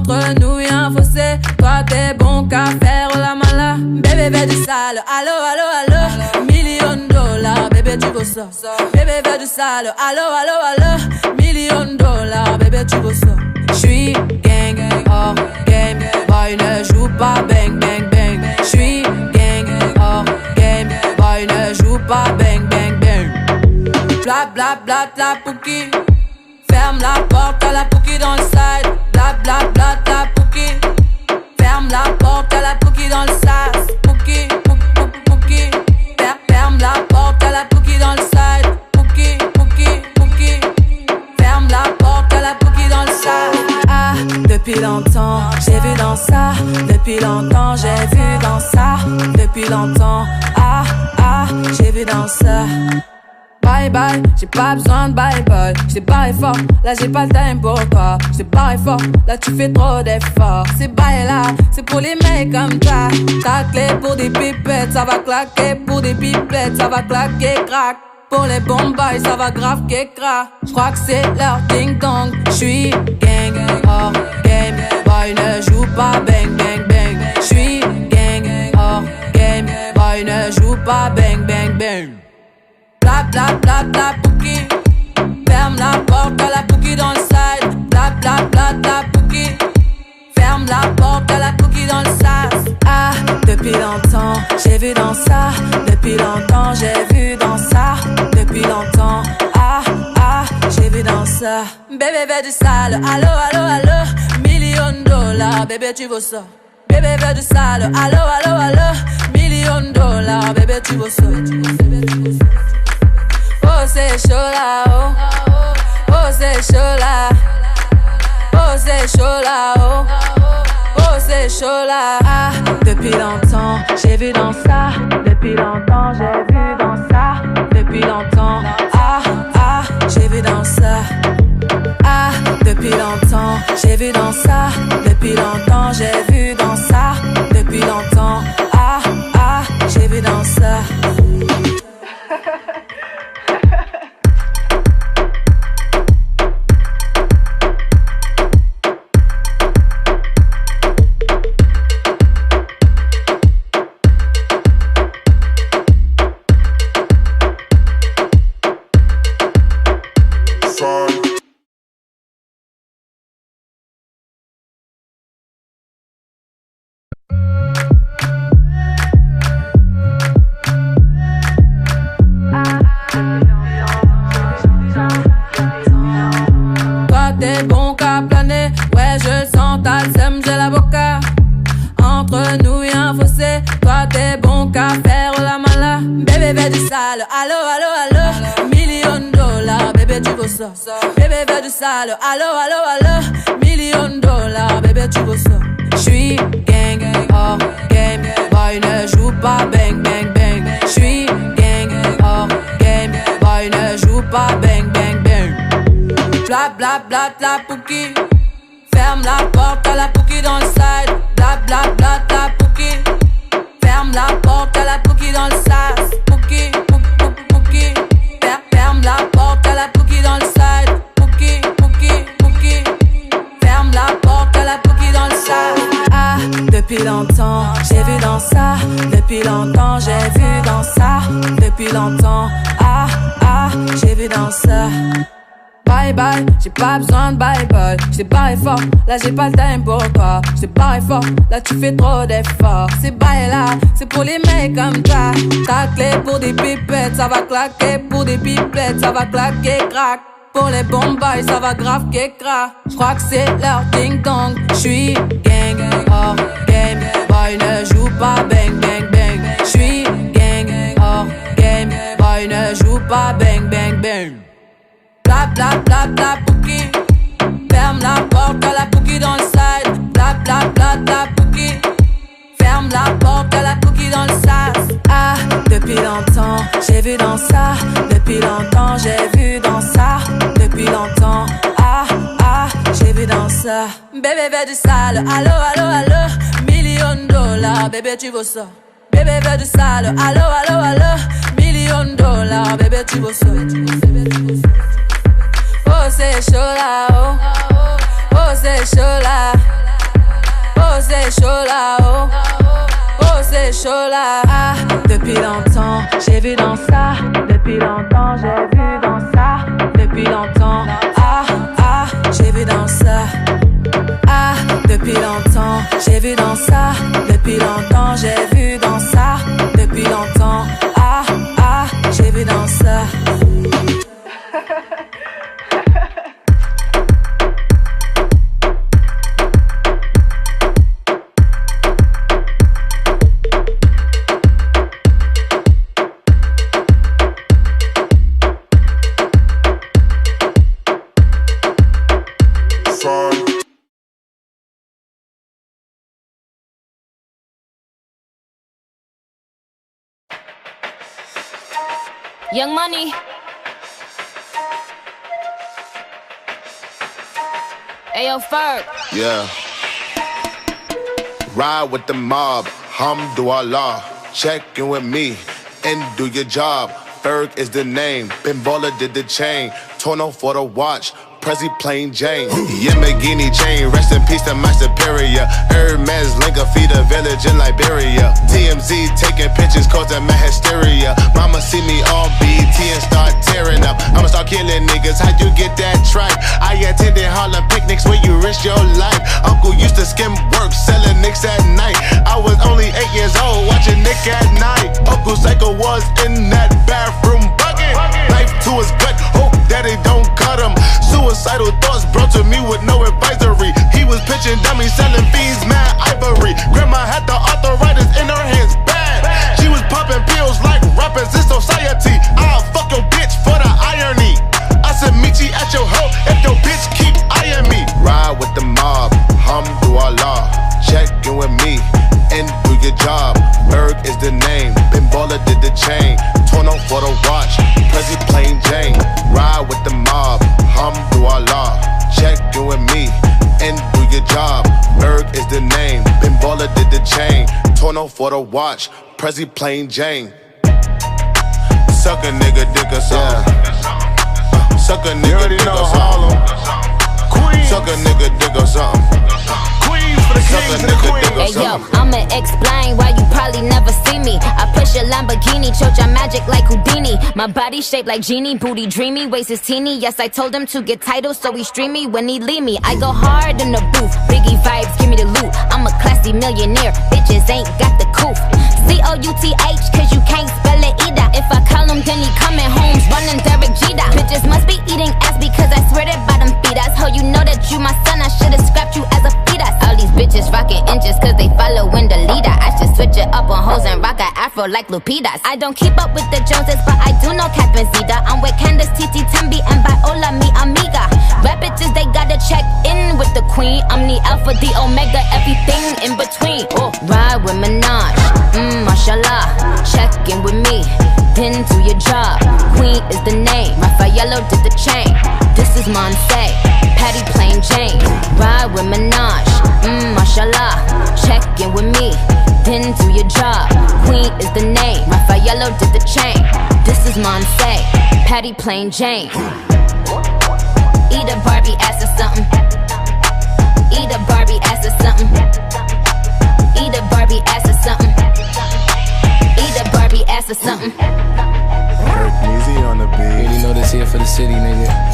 Entre nous y'a un fossé, toi t'es bon qu'à faire la mala. Bébé veut du sale, allo, allo, allo. $1,000,000, bébé tu veux ça. Bébé veut du sale, allo, allo, allo. $1,000,000, bébé tu veux ça. J'suis gang, hors game, boy ne joue pas bang, bang, bang. J'suis gang, hors game, boy ne joue pas bang, bang, bang. Bla bla bla bla pouki. Ferme la porte à la pouki dans le side. Bla bla bla bla pouki. Ferme la porte à la pouki dans le sas. Pouki, pouki, pouki. Ferme la porte à la pouki dans le side. Pouki, pouki, pouki. Ferme la porte à la pouki dans le sas. Ah, depuis longtemps, j'ai vu dans ça. Depuis longtemps, j'ai vu dans ça. Depuis longtemps, ah, ah, j'ai vu dans ça. Bye bye, j'ai pas besoin de bye bye. J't'ai barré fort, là j'ai pas le time pour toi. J't'ai barré fort, là tu fais trop d'efforts. C'est bye là, c'est pour les mecs comme ça. Ta clé pour des pipettes, ça va claquer. Pour des pipettes, ça va claquer, crack. Pour les bombes, ça va grave qu'écra. J'crois que c'est leur ding dong. J'suis gang, hors game. Boy ne joue pas bang, bang, bang. J'suis gang, hors game. Boy ne joue pas bang, bang, bang. Bla bla bla bla pouki. Ferme la porte à la pouki dans le side. Bla bla bla bla pouki. Ferme la porte à la pouki dans le sas. Ah, depuis longtemps, j'ai vu dans ça. Depuis longtemps, j'ai vu dans ça. Depuis longtemps, ah, ah, j'ai vu dans ça. Bébé veut du sale, allo, allo, allo. $1,000,000, bébé tu veux ça. Bébé veut du sale, allo, allo, allo. $1,000,000, bébé tu veux ça. Oh c'est chaud là, oh. Oh c'est chaud là. Oh c'est chaud là, oh. Oh c'est chaud là. Ah, depuis longtemps, j'ai vu dans ça. Depuis longtemps, j'ai vu dans ça. Depuis longtemps, ah, ah, j'ai vu dans ça. Ah, depuis longtemps, j'ai vu dans ça. Depuis longtemps, j'ai vu dans ça. Depuis longtemps, ah, ah, j'ai vu dans ça. T'es bon qu'à planer, ouais je sens t'as le seum, j'ai l'avocat. Entre nous y'a un fossé, toi t'es bon qu'à faire la mala. Bébé veut du sale, allo, allo, allo. $1,000,000, bébé tu veux ça. Bébé veut du sale, allo, allo, allo. $1,000,000, bébé tu veux ça. J'suis gang, hors game, boy ne joue pas bang, bang, bang. J'suis gang, hors game, boy ne joue pas bang, bang, bang. Bla bla bla bla pouki. Ferme la porte à la pouki dans le side. Bla bla bla bla pouki. Ferme la porte à la pouki dans le sas. Pouki, pouki, pouki. Ferme la porte à la pouki dans le side. Pouki, pouki, pouki. Ferme la porte à la pouki dans le sas. Ah, depuis longtemps, j'ai vu dans ça. Depuis longtemps, j'ai vu dans ça. Depuis longtemps, ah, ah, j'ai vu dans ça. Bye bye, j'ai pas besoin de bye bye. J't'ai barré fort, là j'ai pas le time pour toi. J't'ai barré fort, là tu fais trop d'efforts. C'est bye là, c'est pour les mecs comme ça. Ta clé pour des pipettes, ça va claquer. Pour des pipettes, ça va claquer, crack. Pour les bombes, ça va grave qu'écra. J'crois que c'est leur ding dong. J'suis gang, hors game. Boy ne joue pas bang, bang, bang. J'suis gang, hors game. Boy ne joue pas bang, bang, bang. Bla bla bla bla pouki. Ferme la porte à la pouki dans le side. Bla bla bla bla pouki. Ferme la porte à la pouki dans le sas. Ah, depuis longtemps, j'ai vu dans ça. Depuis longtemps, j'ai vu dans ça. Depuis longtemps, ah, ah, j'ai vu dans ça. Bébé veut du sale, allo, allo, allo. $1,000,000, bébé tu veux ça. Bébé veut du sale, allo, allo, allo. $1,000,000, bébé tu veux ça. Oh c'est chaud là, oh. Oh c'est chaud là. c'est chaud là, oh. Oh, c'est chaud là. Ah, depuis longtemps, j'ai vu dans ça. Depuis longtemps, j'ai vu dans ça. Depuis longtemps, ah, ah, j'ai vu dans ça. Ah, depuis longtemps, j'ai vu dans ça. Depuis longtemps, j'ai vu dans ça. Depuis longtemps, ah, ah, j'ai vu dans ça. Young Money. Ayo, Ferg. Yeah. Ride with the mob, Hamdulillah. Check in with me and do your job. Ferg is the name. Ben Baller did the chain. Torno for the watch. Prezi plain Jane. Yamagini chain. Rest in peace to my superior. Hermes link a feed a village in Liberia. TMZ taking pictures causing my hysteria. Mama see me on BT and start tearing up. I'ma start killing niggas. How you get that tripe? I attended Harlem picnics where you risk your life. Uncle used to skim work selling nicks at night. I was only 8 years old watching Nick at night. Uncle Psycho was in that bathroom bucket. Knife to his gut. Hope that they don't cut him. Suicidal thoughts brought to me with no advisory. He was pitching dummies, selling fiends, mad ivory. Grandma had the arthritis in her hands, bad. She was popping pills like rappers in society. I'll fuck your bitch for the irony. I said meet you at your hoe if your bitch keep eyeing me. Ride with the mob, Hamdulillah. Check in with me and do your job. Ferg is the name. Ben Baller did the chain. Torno for the watch. Prezi plain Jane. Ride with the mob. Hamdulillah. Check in with me and do your job. Ferg is the name. Ben Baller did the chain. Torno for the watch. Prezi plain Jane. Suck a nigga, dick or something. Suck a nigga, dick or something. Suck a nigga, dick or something. Hey yo, I'ma explain why you probably never see me. I push a Lamborghini, choke your magic like Houdini. My body shaped like genie, booty dreamy, waist is teeny. Yes, I told him to get titles, so he stream me when he leave me. I go hard in the booth, Biggie vibes, give me the loot. I'm a classy millionaire, bitches ain't got the couth. C-O-U-T-H, cause you can't spell it either. If I call him, then he coming home, running Derek Jeter. Bitches must be eating ass because I swear that bottom feed us. Ho, you know that you my son, I should've scrapped you as a fetus. All these bitches rockin' inches cause they followin' the leader. I should switch it up on hoes and rock a afro like Lupitas. I don't keep up with the Joneses, but I do know Cat Benzita. I'm with Candace, Titi, Tembi, and Viola, mi amiga. Rap bitches, they gotta check in with the queen. I'm the alpha, the omega, everything in between. Oh, ride with Minaj, mashallah. Check in with me, then do your job. Queen is the name, Raffaello did the chain. This is Monse, Patty plain Jane. Ride with Minaj, mashallah. Check in with me, then do your job. Queen is the name, Raffaello did the chain. This is Monse, Patty plain Jane. Eat a Barbie ass or something. Eat a Barbie ass or something. Eat a Barbie ass or something. Eat a Barbie ass or something. Easy on the beat. You already know this here for the city, nigga.